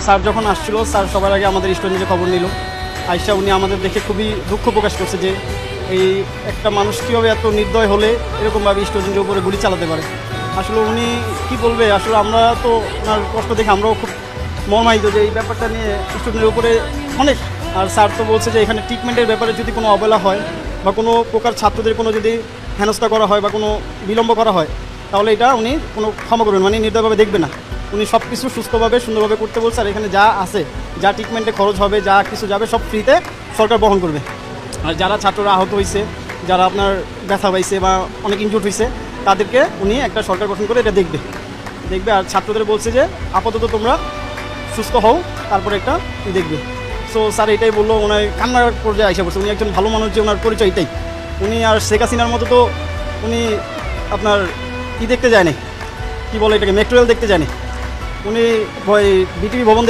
Sir যখন আসছিল, sir সবার আগে আমাদের স্টুডেন্টের খবর নিল। আয়শা উনি আমাদের দেখে খুবই দুঃখ প্রকাশ করছে যে এই একটা মানুষ কীভাবে এত নির্দয় হলে এরকমভাবে স্টুডেন্টের উপরে গুলি চালাতে পারে। আসলে উনি কি বলবে, আসলে আমরা তো ওনার কষ্ট দেখে আমরাও খুব মর্মাহিত যে এই ব্যাপারটা নিয়ে স্টুডেন্টের উপরে অনেক। আর স্যার তো বলছে যে এখানে ট্রিটমেন্টের ব্যাপারে যদি কোনো অবহেলা হয় বা কোনো প্রকার ছাত্রদের কোনো যদি হেনস্থা করা হয় বা কোনো বিলম্ব করা হয়, তাহলে এটা উনি কোনো ক্ষমা করবেন, মানে নির্দয়ভাবে দেখবে না। উনি সব কিছু সুস্থভাবে সুন্দরভাবে করতে বলছে। আর এখানে যা আছে, যা ট্রিটমেন্টে খরচ হবে, যা কিছু যাবে, সব ফ্রিতে সরকার বহন করবে। আর যারা ছাত্ররা আহত হয়েছে, যারা আপনার ব্যথা পাইছে বা অনেক ইনজুর্ড হয়েছে, তাদেরকে উনি একটা সরকার গঠন করে এটা দেখবে। আর ছাত্রদের বলছে যে আপাতত তোমরা সুস্থ হও, তারপরে একটা দেখবে। সো স্যার এটাই বললো, ওনার কান্নার পর্যায়ে আইসা পড়ছে। উনি একজন ভালো মানুষ, যে ওনার পরিচয় এটাই। উনি আর শেখ হাসিনার মতো তো উনি আপনার দেখতে যায়নি, কি বলে এটাকে, মেট্রো রেল দেখতে যায়নি। উনি বিটিভি ভবন